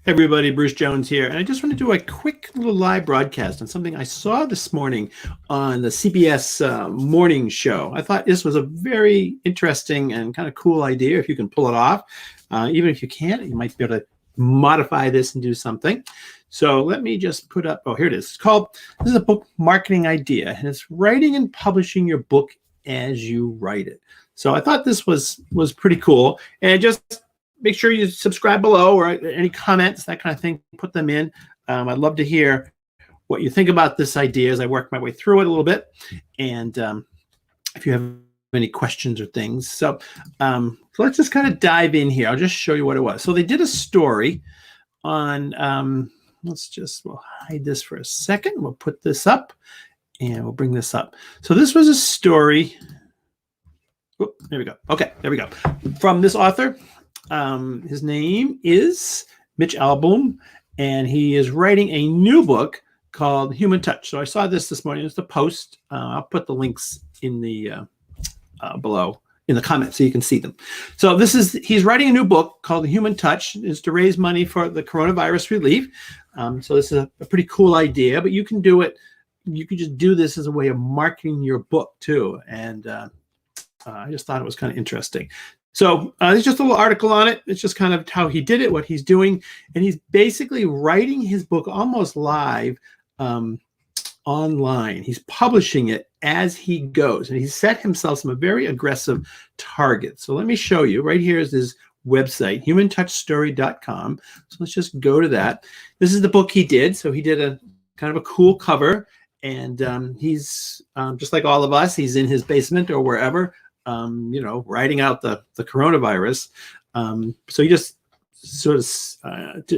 Hey everybody, Bruce Jones here, and I just want to do a quick little live broadcast on something I saw this morning on the CBS morning show. I thought this was a very interesting and kind of cool idea if you can pull it off. Even if you can't, you might be able to modify this and do something. So let me just put up, oh, here it is. This is a book marketing idea, and it's writing and publishing your book as you write it. So I thought this was pretty cool, and just make sure you subscribe below, or any comments, that kind of thing, put them in. I'd love to hear what you think about this idea as I work my way through it a little bit. And if you have any questions or things. So let's just kind of dive in here. I'll just show you what it was. So they did a story on, we'll hide this for a second. We'll put this up and we'll bring this up. So this was a story. Oh, there we go. Okay, there we go. From this author. His name is Mitch Albom, and he is writing a new book called Human Touch. So I saw this morning. It's the post. I'll put the links in the below in the comments so you can see them. So he's writing a new book called Human Touch. It's to raise money for the coronavirus relief. So this is a pretty cool idea, but you can do it. You can just do this as a way of marketing your book too. And I just thought it was kind of interesting. So there's just a little article on it. It's just kind of how he did it, what he's doing. And he's basically writing his book almost live online. He's publishing it as he goes. And he's set himself some very aggressive targets. So let me show you. Right here is his website, humantouchstory.com. So let's just go to that. This is the book he did. So he did a kind of a cool cover. And he's just like all of us. He's in his basement or wherever. Writing out the coronavirus. So he just sort of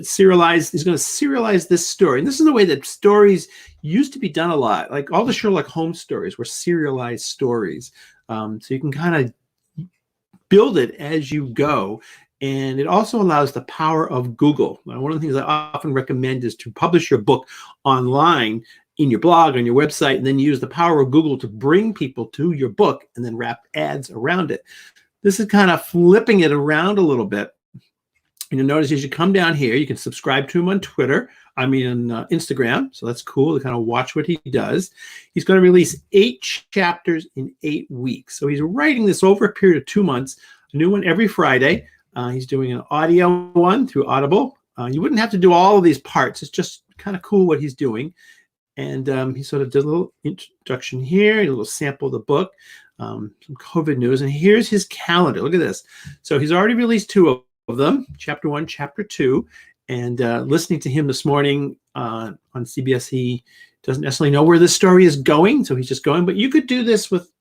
serialized. He's going to serialize this story. And this is the way that stories used to be done a lot. Like all the Sherlock Holmes stories were serialized stories. So you can kind of build it as you go. And it also allows the power of Google. Now, one of the things I often recommend is to publish your book online in your blog, on your website, and then use the power of Google to bring people to your book and then wrap ads around it. This is kind of flipping it around a little bit. And you'll notice as you come down here, you can subscribe to him on Instagram. So that's cool to kind of watch what he does. He's going to release 8 chapters in 8 weeks. So he's writing this over a period of 2 months, a new one every Friday. He's doing an audio one through Audible. You wouldn't have to do all of these parts. It's just kind of cool what he's doing. And he sort of did a little introduction here, a little sample of the book, some COVID news. And here's his calendar. Look at this. So he's already released 2 of them, Chapter 1, Chapter 2. And listening to him this morning on CBS, he doesn't necessarily know where this story is going. So he's just going. But you could do this with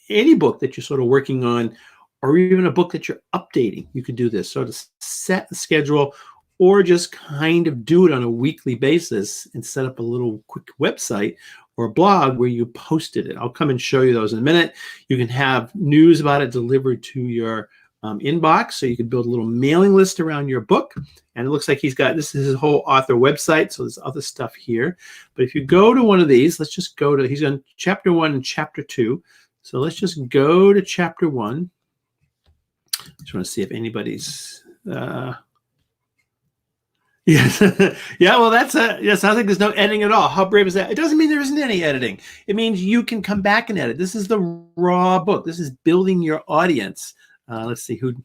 any book that you're sort of working on, or even a book that you're updating. You could do this. So to set the schedule, or just kind of do it on a weekly basis and set up a little quick website or a blog where you posted it. I'll come and show you those in a minute. You can have news about it delivered to your inbox. So you can build a little mailing list around your book. And it looks like this is his whole author website. So there's other stuff here. But if you go to one of these, let's just go to, he's on Chapter 1 and Chapter 2. So let's just go to Chapter 1. Just want to see if anybody's... Yes. Yeah, well, sounds like there's no editing at all. How brave is that? It doesn't mean there isn't any editing. It means you can come back and edit. This is the raw book. This is building your audience. Let's see who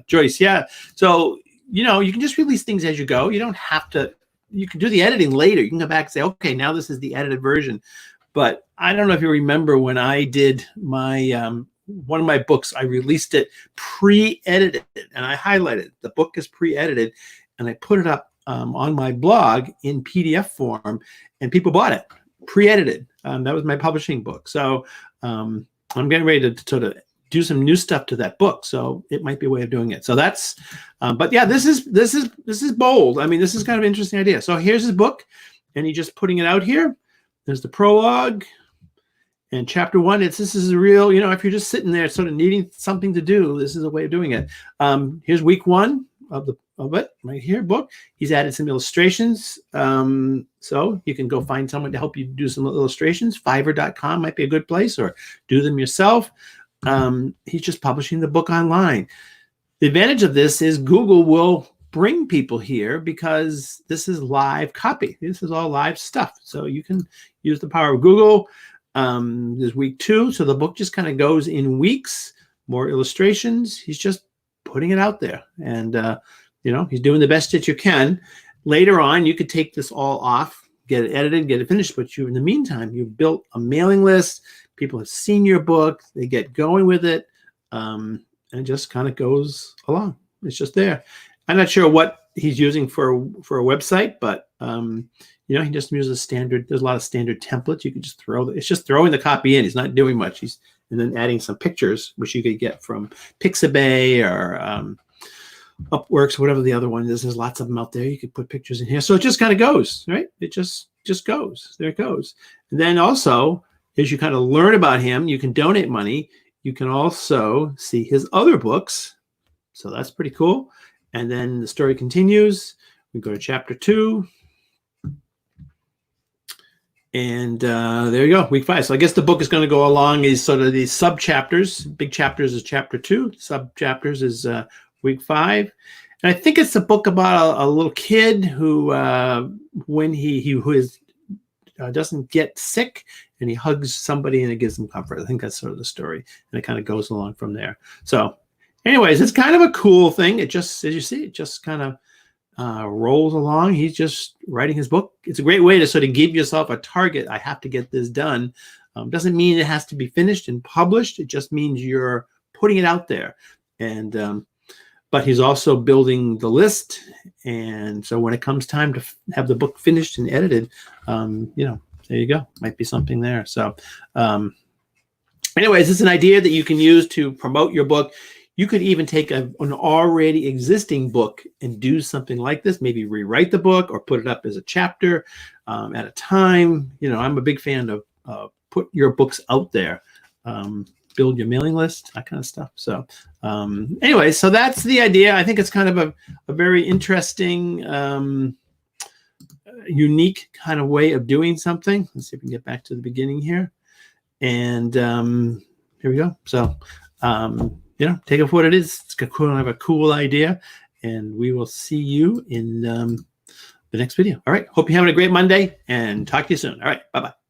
Joyce. Yeah. So, you can just release things as you go. You don't have to, you can do the editing later. You can come back and say, okay, now this is the edited version. But I don't know if you remember when I did my, one of my books, I released it pre-edited and I highlighted the book is pre-edited. And I put it up on my blog in PDF form, and people bought it, pre-edited. That was my publishing book. So I'm getting ready to sort of do some new stuff to that book. So it might be a way of doing it. So that's, but yeah, this is bold. I mean, this is kind of an interesting idea. So here's his book, and he's just putting it out here. There's the prologue. And Chapter 1, this is a real, if you're just sitting there sort of needing something to do, this is a way of doing it. Here's week 1 of it right here, book. He's added some illustrations. So you can go find someone to help you do some illustrations. Fiverr.com might be a good place, or do them yourself. He's just publishing the book online. The advantage of this is Google will bring people here because this is live copy. This is all live stuff. So you can use the power of Google. There's week 2. So the book just kind of goes in weeks, more illustrations. He's just putting it out there. And, he's doing the best that you can. Later on, you could take this all off, get it edited, get it finished. But in the meantime, you've built a mailing list. People have seen your book. They get going with it. And it just kind of goes along. It's just there. I'm not sure what he's using for a website, but he just uses standard. There's a lot of standard templates. You can just it's just throwing the copy in. He's not doing much. And then adding some pictures, which you could get from Pixabay or Upworks, whatever the other one is. There's lots of them out there. You could put pictures in here. So it just kind of goes, right? It just goes. There it goes. And then also, as you kind of learn about him, you can donate money. You can also see his other books. So that's pretty cool. And then the story continues. We go to chapter 2. And there you go, week 5. So I guess the book is going to go along these sort of these sub-chapters. Big chapters is chapter 2. Sub-chapters is week 5. And I think it's a book about a little kid who, when he doesn't get sick, and he hugs somebody and it gives him comfort. I think that's sort of the story. And it kind of goes along from there. So anyways, it's kind of a cool thing. It just, as you see, it just kind of rolls along. He's just writing his book. It's a great way to sort of give yourself a target. I have to get this done. Doesn't mean it has to be finished and published. It just means you're putting it out there. And but he's also building the list. And so when it comes time to have the book finished and edited, there you go. Might be something there. So anyways, it's an idea that you can use to promote your book. You could even take an already existing book and do something like this, maybe rewrite the book or put it up as a chapter at a time. I'm a big fan of put your books out there, build your mailing list, that kind of stuff. So anyway, so that's the idea. I think it's kind of a very interesting, unique kind of way of doing something. Let's see if we can get back to the beginning here. And here we go. So, take it for what it is. It's kind of a cool idea. And we will see you in the next video. All right. Hope you're having a great Monday and talk to you soon. All right. Bye-bye.